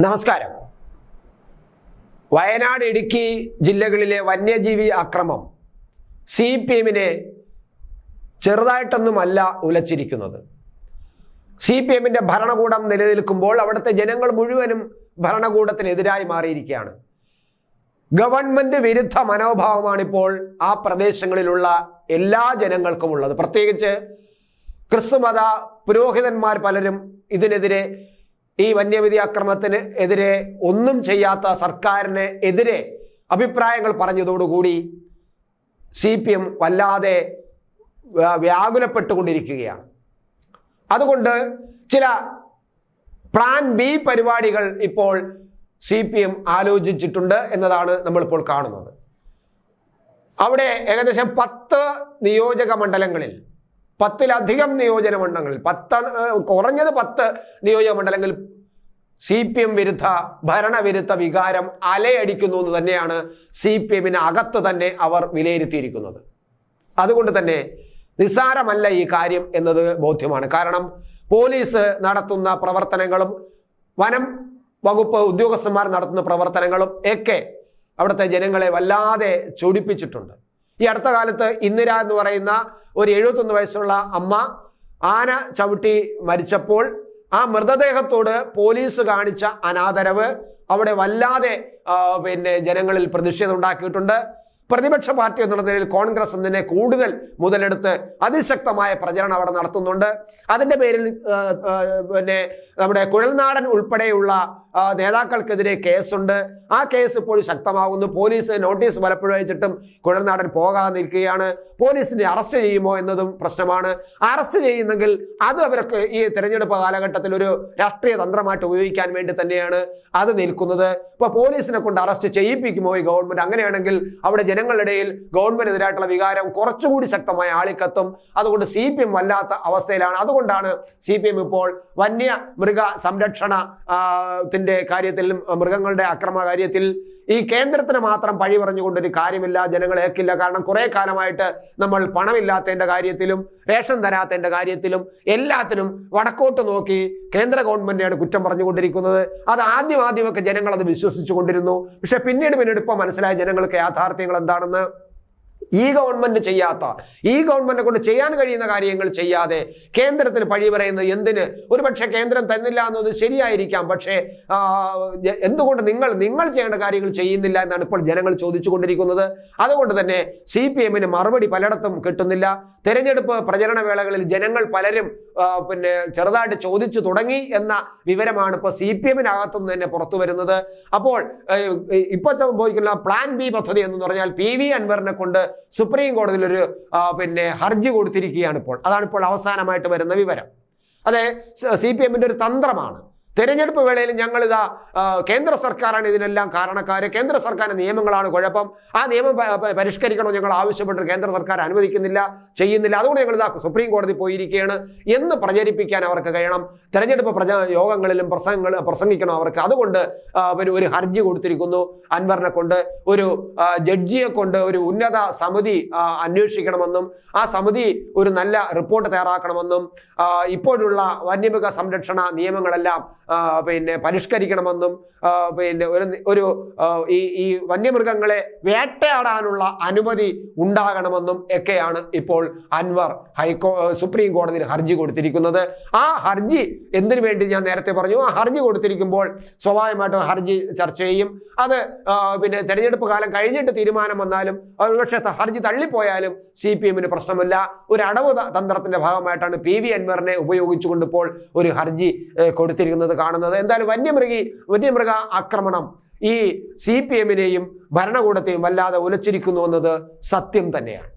നമസ്കാരം. വയനാട്, ഇടുക്കി ജില്ലകളിലെ വന്യജീവി ആക്രമം CPM-നെ ചെറുതായിട്ടൊന്നുമല്ല ഉലച്ചിരിക്കുന്നത്. CPM-ന്റെ ഭരണകൂടം നിലനിൽക്കുമ്പോൾ അവിടുത്തെ ജനങ്ങൾ മുഴുവനും ഭരണകൂടത്തിനെതിരായി മാറിയിരിക്കുകയാണ്. ഗവൺമെന്റ് വിരുദ്ധ മനോഭാവമാണിപ്പോൾ ആ പ്രദേശങ്ങളിലുള്ള എല്ലാ ജനങ്ങൾക്കും ഉള്ളത്. പ്രത്യേകിച്ച് ക്രിസ്തുമത പുരോഹിതന്മാർ പലരും ഇതിനെതിരെ, ഈ വന്യജീവി ആക്രമണത്തിന് എതിരെ ഒന്നും ചെയ്യാത്ത സർക്കാരിന് എതിരെ അഭിപ്രായങ്ങൾ പറഞ്ഞതോടുകൂടി CPM വല്ലാതെ വ്യാകുലപ്പെട്ടുകൊണ്ടിരിക്കുകയാണ്. അതുകൊണ്ട് ചില പ്ലാൻ B പരിപാടികൾ ഇപ്പോൾ CPM ആലോചിച്ചിട്ടുണ്ട് എന്നതാണ് നമ്മളിപ്പോൾ കാണുന്നത്. അവിടെ ഏകദേശം 10 നിയോജക മണ്ഡലങ്ങളിൽ, 10-ലധികം നിയോജക മണ്ഡലങ്ങളിൽ, കുറഞ്ഞത് 10 നിയോജക മണ്ഡലങ്ങളിൽ CPM വിരുദ്ധ ഭരണവിരുദ്ധ വികാരം അലയടിക്കുന്നു എന്ന് തന്നെയാണ് CPM-ന് അകത്ത് തന്നെ അവർ വിലയിരുത്തിയിരിക്കുന്നത്. അതുകൊണ്ട് തന്നെ നിസ്സാരമല്ല ഈ കാര്യം എന്നത് ബോധ്യമാണ്. കാരണം പോലീസ് നടത്തുന്ന പ്രവർത്തനങ്ങളും വനം വകുപ്പ് ഉദ്യോഗസ്ഥന്മാർ നടത്തുന്ന പ്രവർത്തനങ്ങളും ഒക്കെ അവിടുത്തെ ജനങ്ങളെ വല്ലാതെ ചൊടിപ്പിച്ചിട്ടുണ്ട്. ഈ അടുത്ത കാലത്ത് ഇന്ദിര എന്ന് പറയുന്ന ഒരു 71 വയസ്സുള്ള അമ്മ ആന ചവിട്ടി മരിച്ചപ്പോൾ ആ മൃതദേഹത്തോട് പോലീസ് കാണിച്ച അനാദരവ് അവിടെ വല്ലാതെ ജനങ്ങളിൽ പ്രതിഷേധം ഉണ്ടാക്കിയിട്ടുണ്ട്. പ്രതിപക്ഷ പാർട്ടി എന്നുള്ള നിലയിൽ കോൺഗ്രസ് എന്നതിനെ കൂടുതൽ മുതലെടുത്ത് അതിശക്തമായ പ്രചരണം അവിടെ നടത്തുന്നുണ്ട്. അതിന്റെ പേരിൽ നമ്മുടെ കുഴൽനാടൻ ഉൾപ്പെടെയുള്ള നേതാക്കൾക്കെതിരെ കേസുണ്ട്. ആ കേസ് ഇപ്പോൾ ശക്തമാകുന്നു. പോലീസ് നോട്ടീസ് പലപ്പോഴും അയച്ചിട്ടും കുഴൽനാടൻ പോകാതിരിക്കുകയാണ്. പോലീസിനെ അറസ്റ്റ് ചെയ്യുമോ എന്നതും പ്രശ്നമാണ്. അറസ്റ്റ് ചെയ്യുന്നെങ്കിൽ അത് അവർക്ക് ഈ തെരഞ്ഞെടുപ്പ് കാലഘട്ടത്തിൽ ഒരു രാഷ്ട്രീയ തന്ത്രമായിട്ട് ഉപയോഗിക്കാൻ വേണ്ടി തന്നെയാണ് അത് നിൽക്കുന്നത്. ഇപ്പൊ പോലീസിനെ കൊണ്ട് അറസ്റ്റ് ചെയ്യിപ്പിക്കുമോ ഈ ഗവൺമെന്റ്? അങ്ങനെയാണെങ്കിൽ അവിടെ ജനങ്ങളുടെ ഇടയിൽ ഗവൺമെന്റിനെതിരായിട്ടുള്ള വികാരം കുറച്ചുകൂടി ശക്തമായ ആളിക്കത്തും. അതുകൊണ്ട് CPM വല്ലാത്ത അവസ്ഥയിലാണ്. അതുകൊണ്ടാണ് CPM ഇപ്പോൾ വന്യമൃഗ സംരക്ഷണ കാര്യത്തിലും മൃഗങ്ങളുടെ അക്രമ കാര്യത്തിൽ ഈ കേന്ദ്രത്തിന് മാത്രം പഴി പറഞ്ഞുകൊണ്ടൊരു കാര്യമില്ല. ജനങ്ങൾ ഏക്കില്ല. കാരണം കുറെ കാലമായിട്ട് നമ്മൾ പണമില്ലാത്തതിന്റെ കാര്യത്തിലും റേഷൻ തരാത്തതിന്റെ കാര്യത്തിലും എല്ലാത്തിനും വടക്കോട്ട് നോക്കി കേന്ദ്ര ഗവൺമെന്റിനെയാണ് കുറ്റം പറഞ്ഞുകൊണ്ടിരിക്കുന്നത്. അത് ആദ്യമൊക്കെ ജനങ്ങൾ അത് വിശ്വസിച്ചു കൊണ്ടിരുന്നു. പക്ഷെ പിന്നീട് ഇപ്പോൾ മനസ്സിലായ ജനങ്ങൾക്ക് യാഥാർത്ഥ്യങ്ങൾ എന്താണെന്ന്. ഈ ഗവൺമെന്റ് ചെയ്യാത്ത, ഈ ഗവൺമെന്റിനെ കൊണ്ട് ചെയ്യാൻ കഴിയുന്ന കാര്യങ്ങൾ ചെയ്യാതെ കേന്ദ്രത്തിന് പഴി പറയുന്നത് എന്തിന്? ഒരുപക്ഷെ കേന്ദ്രം തന്നില്ല എന്നത് ശരിയായിരിക്കാം. പക്ഷേ എന്തുകൊണ്ട് നിങ്ങൾ ചെയ്യേണ്ട കാര്യങ്ങൾ ചെയ്യുന്നില്ല എന്നാണ് ഇപ്പോൾ ജനങ്ങൾ ചോദിച്ചുകൊണ്ടിരിക്കുന്നത്. അതുകൊണ്ട് തന്നെ CPM-ന് മറുപടി പലയിടത്തും കിട്ടുന്നില്ല. തെരഞ്ഞെടുപ്പ് പ്രചരണ വേളകളിൽ ജനങ്ങൾ പലരും ചെറുതായിട്ട് ചോദിച്ചു തുടങ്ങി എന്ന വിവരമാണ് ഇപ്പോൾ CPM-നകത്തുനിന്ന് തന്നെ പുറത്തു വരുന്നത്. അപ്പോൾ ഇപ്പോൾ സംഭവിക്കുന്ന പ്ലാൻ B പദ്ധതി എന്ന് പറഞ്ഞാൽ PV അൻവറിനെ കൊണ്ട് സുപ്രീം കോടതിയിൽ ഒരു ഹർജി കൊടുത്തിരിക്കുകയാണ് ഇപ്പോൾ. അതാണ് ഇപ്പോൾ അവസാനമായിട്ട് വരുന്ന വിവരം. അതെ, CPM-ന്റെ ഒരു തന്ത്രമാണ്. തെരഞ്ഞെടുപ്പ് വേളയിൽ ഞങ്ങളിതാ കേന്ദ്ര സർക്കാരാണ് ഇതിനെല്ലാം കാരണക്കാര്, കേന്ദ്ര സർക്കാരിന്റെ നിയമങ്ങളാണ് കുഴപ്പം, ആ നിയമം പരിഷ്കരിക്കണോ ഞങ്ങൾ ആവശ്യപ്പെട്ട് കേന്ദ്ര സർക്കാർ അനുവദിക്കുന്നില്ല, ചെയ്യുന്നില്ല, അതുകൊണ്ട് ഞങ്ങളിതാ സുപ്രീം കോടതി പോയിരിക്കുകയാണ് എന്ന് പ്രചരിപ്പിക്കാൻ അവർക്ക് കഴിയണം. തെരഞ്ഞെടുപ്പ് യോഗങ്ങളിലും പ്രസംഗിക്കണം അവർക്ക്. അതുകൊണ്ട് ഒരു ഹർജി കൊടുത്തിരിക്കുന്നു. അൻവറിനെ കൊണ്ട് ഒരു ജഡ്ജിയെ കൊണ്ട് ഒരു ഉന്നത സമിതി അന്വേഷിക്കണമെന്നും ആ സമിതി ഒരു നല്ല റിപ്പോർട്ട് തയ്യാറാക്കണമെന്നും ഇപ്പോഴുള്ള വന്യമൃഗ സംരക്ഷണ നിയമങ്ങളെല്ലാം പരിഷ്കരിക്കണമെന്നും ഒരു ഈ വന്യമൃഗങ്ങളെ വേട്ടയാടാനുള്ള അനുമതി ഉണ്ടാകണമെന്നും ഒക്കെയാണ് ഇപ്പോൾ അൻവർ സുപ്രീം കോടതിയിൽ ഹർജി കൊടുത്തിരിക്കുന്നത്. ആ ഹർജി എന്തിനു വേണ്ടി ഞാൻ നേരത്തെ പറഞ്ഞു. ആ ഹർജി കൊടുത്തിരിക്കുമ്പോൾ സ്വാഭാവികമായിട്ടും ഹർജി ചർച്ച ചെയ്യും. അത് തെരഞ്ഞെടുപ്പ് കാലം കഴിഞ്ഞിട്ട് തീരുമാനം വന്നാലും ഒരുപക്ഷെ ഹർജി തള്ളിപ്പോയാലും CPM-ന് പ്രശ്നമില്ല. ഒരു അടവ് തന്ത്രത്തിന്റെ ഭാഗമായിട്ടാണ് PV അൻവറിനെ ഉപയോഗിച്ചുകൊണ്ട് ഇപ്പോൾ ഒരു ഹർജി കൊടുത്തിരിക്കുന്നത് കാണുന്നത്. എന്തായാലും വന്യമൃഗ ആക്രമണം ഈ CPM-നെയും ഭരണകൂടത്തെയും വല്ലാതെ ഉലച്ചിരിക്കുന്നു എന്നത് സത്യം തന്നെയാണ്.